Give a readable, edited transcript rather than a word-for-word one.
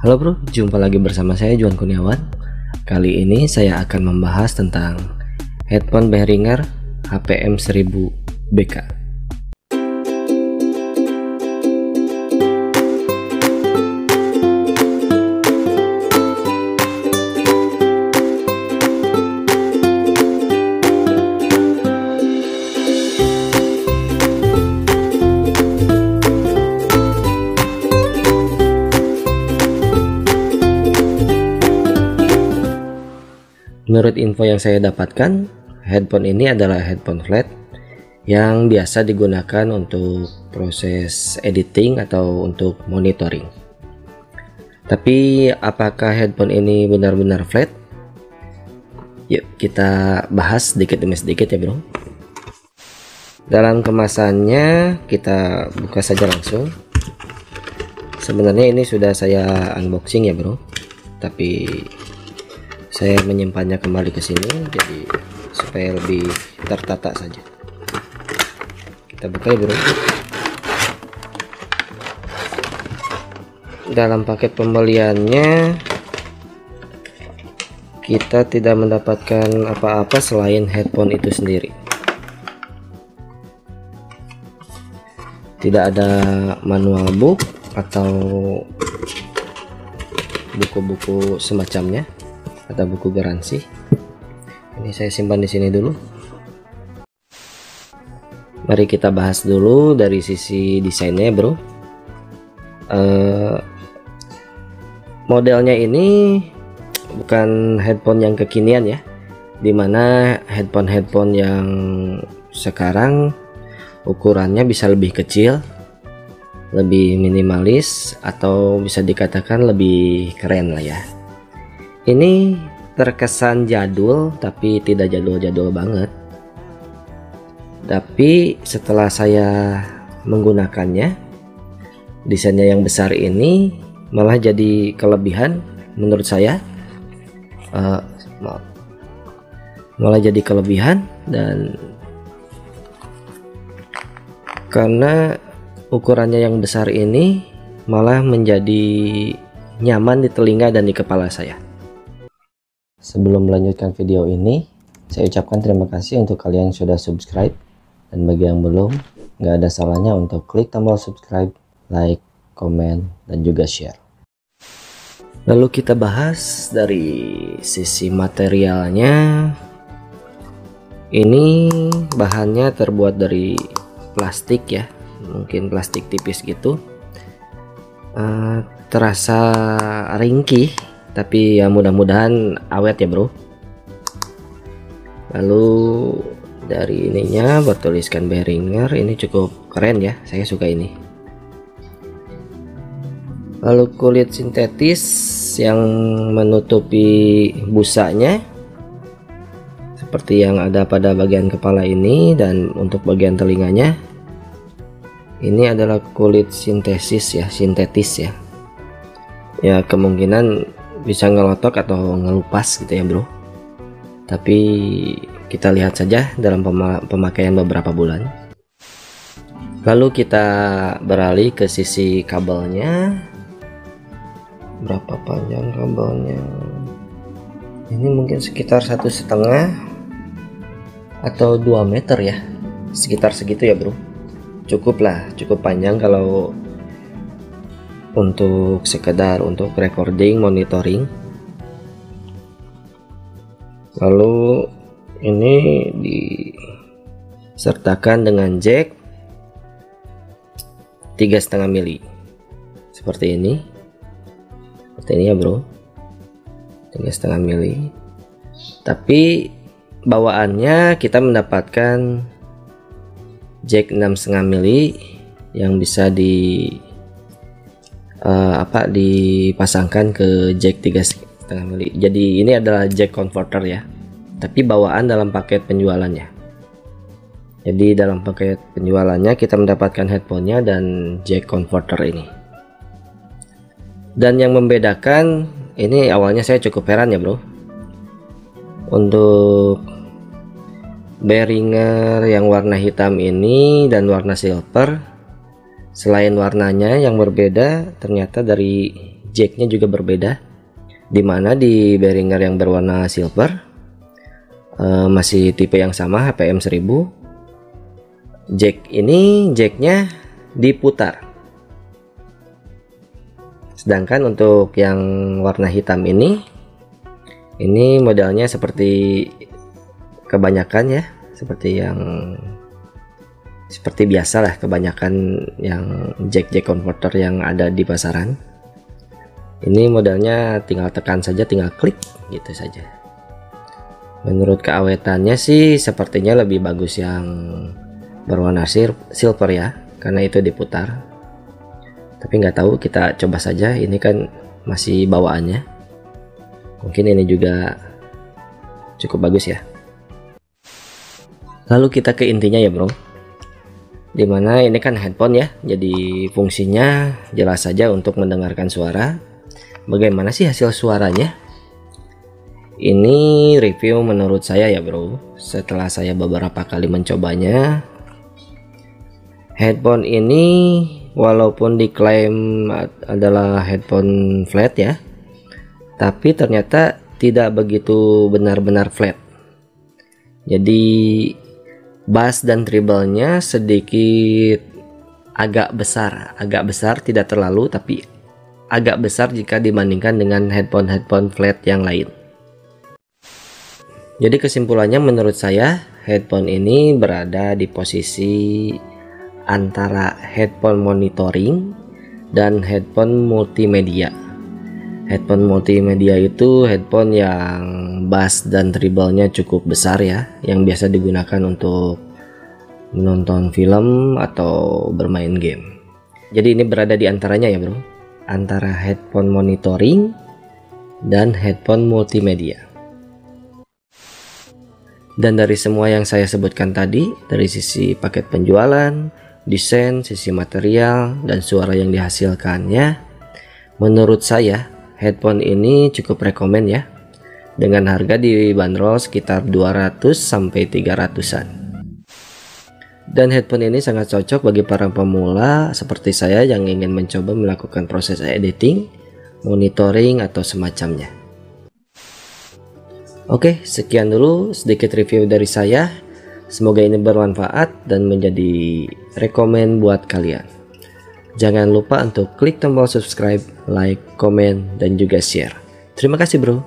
Halo bro, jumpa lagi bersama saya Juan Kurniawan. Kali ini saya akan membahas tentang headphone Behringer HPM 1000 BK. Menurut info yang saya dapatkan, headphone ini adalah headphone flat yang biasa digunakan untuk proses editing atau untuk monitoring. Tapi apakah headphone ini benar-benar flat? Yuk kita bahas sedikit demi sedikit ya bro. Dalam kemasannya kita buka saja langsung. Sebenarnya ini sudah saya unboxing ya bro, tapi saya menyimpannya kembali ke sini jadi supaya lebih tertata saja. Kita buka ya bro. Dalam paket pembeliannya kita tidak mendapatkan apa-apa selain headphone itu sendiri. Tidak ada manual book atau buku-buku semacamnya atau buku garansi. Ini saya simpan di sini dulu. Mari kita bahas dulu dari sisi desainnya bro. Modelnya ini bukan headphone yang kekinian ya, dimana headphone yang sekarang ukurannya bisa lebih kecil, lebih minimalis, atau bisa dikatakan lebih keren lah ya. Ini terkesan jadul tapi tidak jadul-jadul banget. Tapi setelah saya menggunakannya, desainnya yang besar ini malah jadi kelebihan menurut saya. Malah jadi kelebihan, dan karena ukurannya yang besar ini malah menjadi nyaman di telinga dan di kepala saya. Sebelum melanjutkan video ini, saya ucapkan terima kasih untuk kalian yang sudah subscribe, dan bagi yang belum, nggak ada salahnya untuk klik tombol subscribe, like, komen, dan juga share. Lalu kita bahas dari sisi materialnya. Ini bahannya terbuat dari plastik ya, mungkin plastik tipis gitu. Terasa ringkih, tapi ya mudah-mudahan awet ya bro. Lalu dari ininya bertuliskan Behringer, ini cukup keren ya, saya suka ini. Lalu kulit sintetis yang menutupi busanya seperti yang ada pada bagian kepala ini, dan untuk bagian telinganya ini adalah kulit sintetis ya. Ya kemungkinan bisa ngelotok atau ngelupas gitu ya bro, tapi kita lihat saja dalam pemakaian beberapa bulan. Lalu kita beralih ke sisi kabelnya. Berapa panjang kabelnya? Ini mungkin sekitar 1,5 atau 2 meter ya, sekitar segitu ya bro. Cukup panjang kalau untuk sekedar untuk recording, monitoring. Lalu ini disertakan dengan jack 3,5 mili seperti ini ya bro, 3,5 mili. Tapi bawaannya kita mendapatkan jack 6,5 mili yang bisa dipasangkan ke jack 3,5 mili. Jadi ini adalah jack converter ya, tapi bawaan dalam paket penjualannya. Jadi dalam paket penjualannya kita mendapatkan headphonenya dan jack converter ini. Dan yang membedakan ini, awalnya saya cukup heran ya bro, untuk Behringer yang warna hitam ini dan warna silver, selain warnanya yang berbeda, ternyata dari jacknya juga berbeda, dimana di Behringer yang berwarna silver masih tipe yang sama HPM 1000. Jack ini jacknya diputar, sedangkan untuk yang warna hitam ini modelnya seperti kebanyakan ya, seperti biasa lah, kebanyakan yang jack converter yang ada di pasaran. Ini modelnya tinggal tekan saja, tinggal klik gitu saja. Menurut keawetannya sih sepertinya lebih bagus yang berwarna silver ya, karena itu diputar. Tapi nggak tahu, kita coba saja. Ini kan masih bawaannya, mungkin ini juga cukup bagus ya. Lalu kita ke intinya ya bro, dimana ini kan headphone ya, jadi fungsinya jelas saja untuk mendengarkan suara. Bagaimana sih hasil suaranya? Ini review menurut saya ya bro, setelah saya beberapa kali mencobanya. Headphone ini walaupun diklaim adalah headphone flat ya, tapi ternyata tidak begitu benar-benar flat. Jadi bass dan treble-nya sedikit agak besar, tidak terlalu, tapi agak besar jika dibandingkan dengan headphone flat yang lain. Jadi kesimpulannya menurut saya, headphone ini berada di posisi antara headphone monitoring dan headphone multimedia. Headphone multimedia itu headphone yang bass dan treble-nya cukup besar ya, yang biasa digunakan untuk menonton film atau bermain game. Jadi ini berada di antaranya ya bro, antara headphone monitoring dan headphone multimedia. Dan dari semua yang saya sebutkan tadi, dari sisi paket penjualan, desain, sisi material, dan suara yang dihasilkannya, menurut saya headphone ini cukup rekomen ya, dengan harga dibanderol sekitar 200 sampai 300-an. Dan headphone ini sangat cocok bagi para pemula seperti saya yang ingin mencoba melakukan proses editing, monitoring, atau semacamnya. Oke, sekian dulu sedikit review dari saya. Semoga ini bermanfaat dan menjadi rekomen buat kalian. Jangan lupa untuk klik tombol subscribe, like, komen, dan juga share. Terima kasih bro.